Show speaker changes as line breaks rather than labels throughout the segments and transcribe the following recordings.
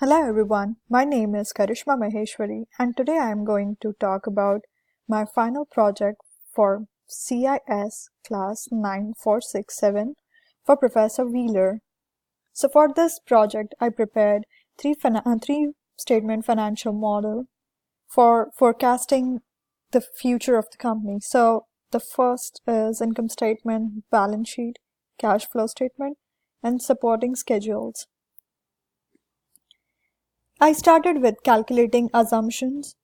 Hello everyone, my name is Karishma Maheshwari and today I am going to talk about my final project for CIS class 9467 for Professor Wheeler. So for this project I prepared three statement financial model for forecasting the future of the company. So the first is income statement, balance sheet, cash flow statement, and supporting schedules. I started with calculating assumptions.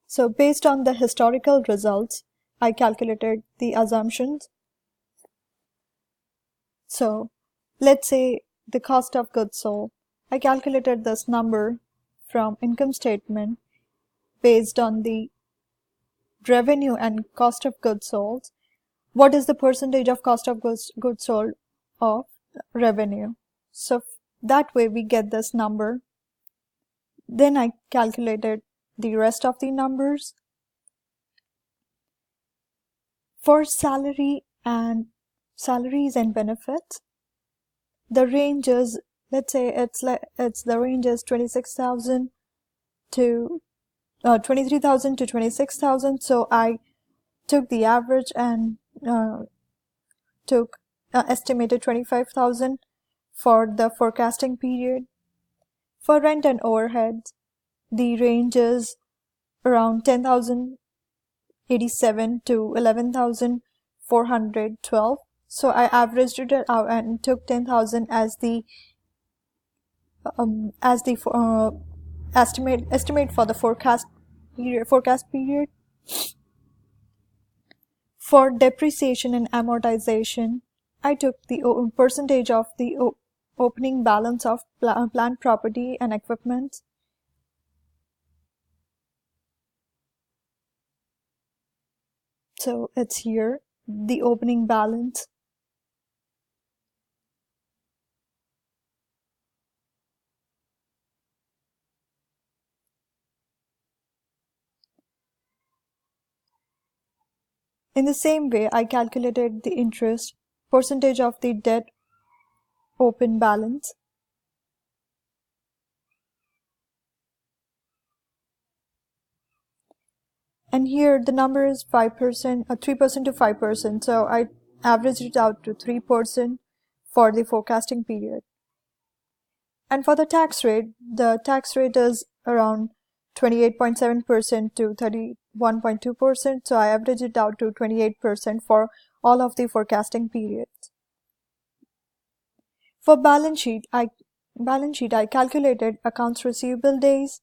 So based on the historical results, I calculated the assumptions. So let's say the cost of goods sold. I calculated this number from income statement based on the revenue and cost of goods sold. What is the percentage of cost of goods sold of revenue? So that way we get this number. Then I calculated the rest of the numbers. For salaries and benefits, the range is, let's say the range is 26,000 to 23,000 to 26,000. So I took the average and took estimated 25,000 for the forecasting period. For rent and overheads, the range is around 10,087 to 11,412. So I averaged it out and took 10,000 as the estimate for the forecast period. For depreciation and amortization, I took the percentage of the opening balance of plant property and equipment. So it's here, the opening balance. In the same way, I calculated the interest, percentage of the debt open balance. And here the number is 5%, 3% to 5%. So I averaged it out to 3% for the forecasting period. And for the tax rate is around 28.7% to 31.2%. So I averaged it out to 28% for all of the forecasting periods. For balance sheet, I calculated accounts receivable days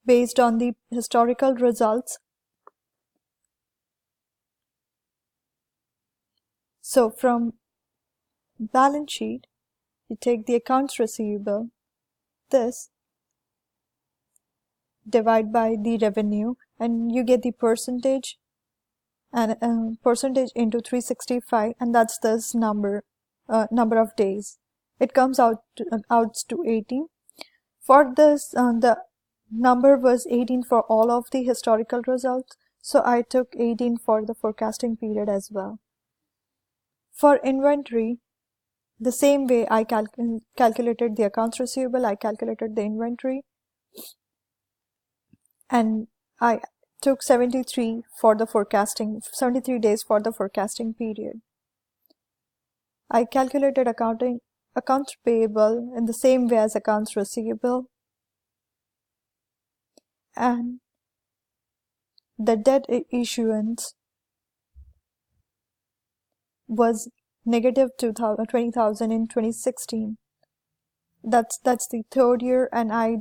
based on the historical results. So from balance sheet, you take the accounts receivable, this divide by the revenue, and you get the percentage and percentage into 365, and that's this number of days. It comes out to 18. For this, the number was 18 for all of the historical results, so I took 18 for the forecasting period as well. For inventory, the same way I calculated the accounts receivable, I calculated the inventory, and I took 73 days for the forecasting period. I calculated accounts payable in the same way as accounts receivable, and the debt issuance was negative 20,000 in 2016. That's the third year, and I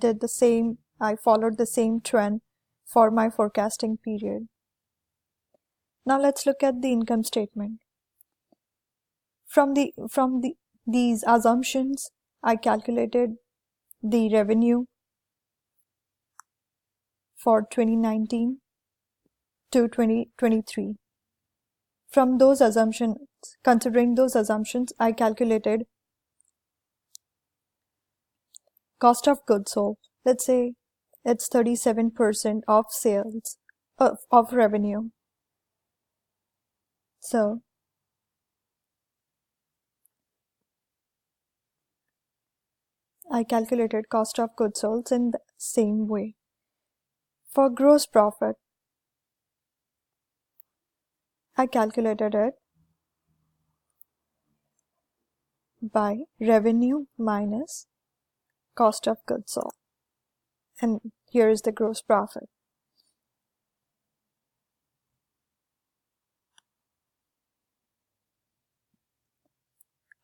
followed the same trend for my forecasting period. Now let's look at the income statement. From these assumptions, I calculated the revenue for 2019 to 2023. From those assumptions, considering those assumptions, I calculated cost of goods sold. Let's say it's 37% of sales of revenue. So I calculated cost of goods sold in the same way. For gross profit, I calculated it by revenue minus cost of goods sold. And here is the gross profit.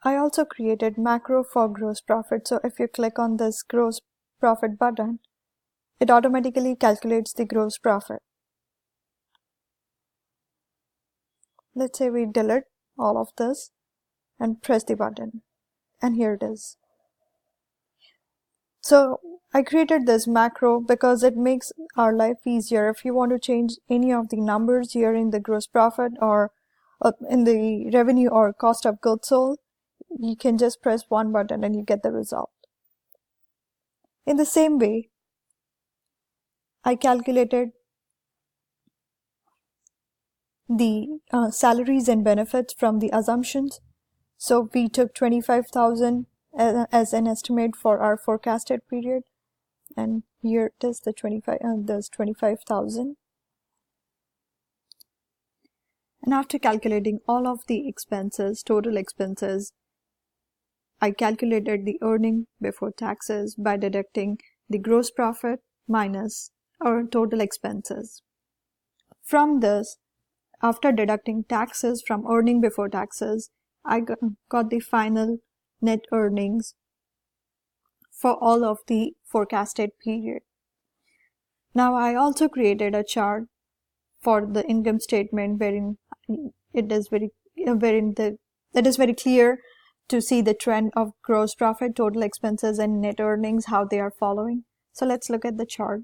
I also created macro for gross profit. So if you click on this gross profit button, it automatically calculates the gross profit. Let's say we delete all of this and press the button, and here it is. So I created this macro because it makes our life easier. If you want to change any of the numbers here in the gross profit or in the revenue or cost of goods sold, you can just press one button and you get the result. In the same way, I calculated the salaries and benefits from the assumptions. So we took 25,000 as an estimate for our forecasted period, and here it is, the 25,000. And after calculating all of the expenses, total expenses, I calculated the earning before taxes by deducting the gross profit minus our total expenses. From this, after deducting taxes from earning before taxes, I got the final net earnings for all of the forecasted period. Now I also created a chart for the income statement wherein it is very clear to see the trend of gross profit, total expenses, and net earnings, how they are following. So let's look at the chart.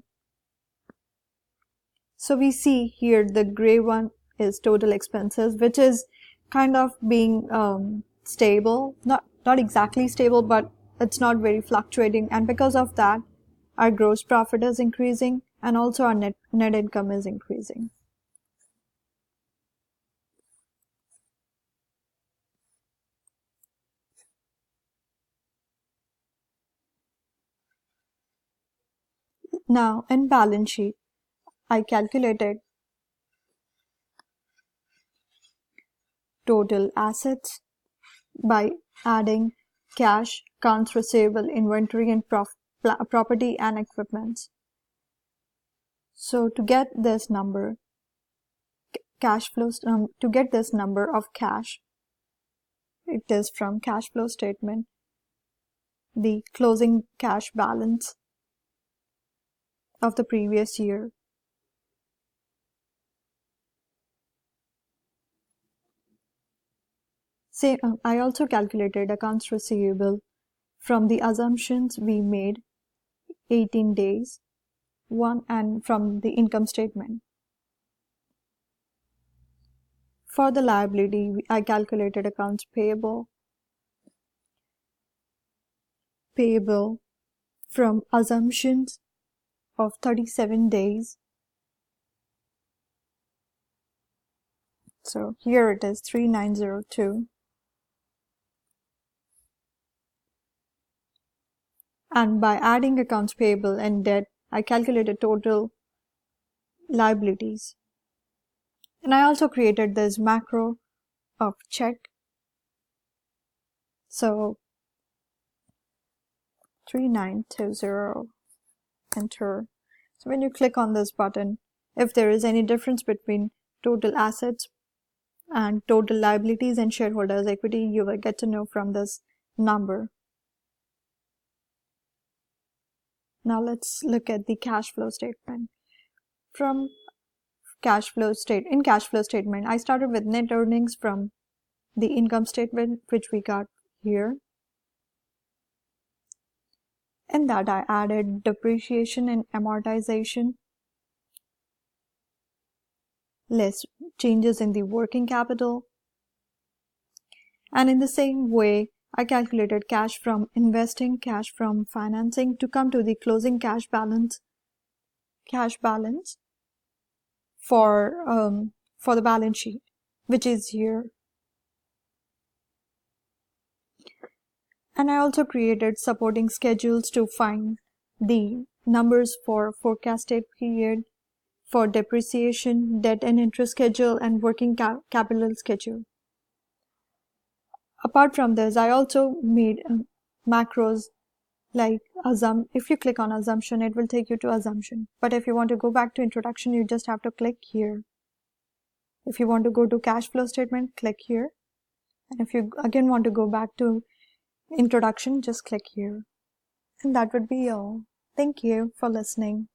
So we see here the gray one is total expenses, which is kind of being stable, not exactly stable, but it's not very fluctuating, and because of that our gross profit is increasing and also our net income is increasing. Now in balance sheet, I calculated total assets by adding cash, accounts receivable, inventory, and property and equipment. So to get this number, to get this number of cash, it is from cash flow statement, the closing cash balance of the previous year. I also calculated accounts receivable from the assumptions we made, 18 days, and from the income statement. For the liability, I calculated accounts payable from assumptions of 37 days. So here it is, 3902. And by adding accounts payable and debt, I calculated total liabilities. And I also created this macro of check. So 3920, enter. So when you click on this button, if there is any difference between total assets and total liabilities and shareholders' equity, you will get to know from this number. Now let's look at the cash flow statement. In cash flow statement, I started with net earnings from the income statement, which we got here. In that I added depreciation and amortization, less changes in the working capital. And in the same way, I calculated cash from investing, cash from financing to come to the closing cash balance for the balance sheet, which is here. And I also created supporting schedules to find the numbers for forecasted period, for depreciation, debt and interest schedule, and working capital schedule. Apart from this, I also made macros like if you click on assumption, it will take you to assumption. But if you want to go back to introduction, you just have to click here. If you want to go to cash flow statement, click here. And if you again want to go back to introduction, just click here. And that would be all. Thank you for listening.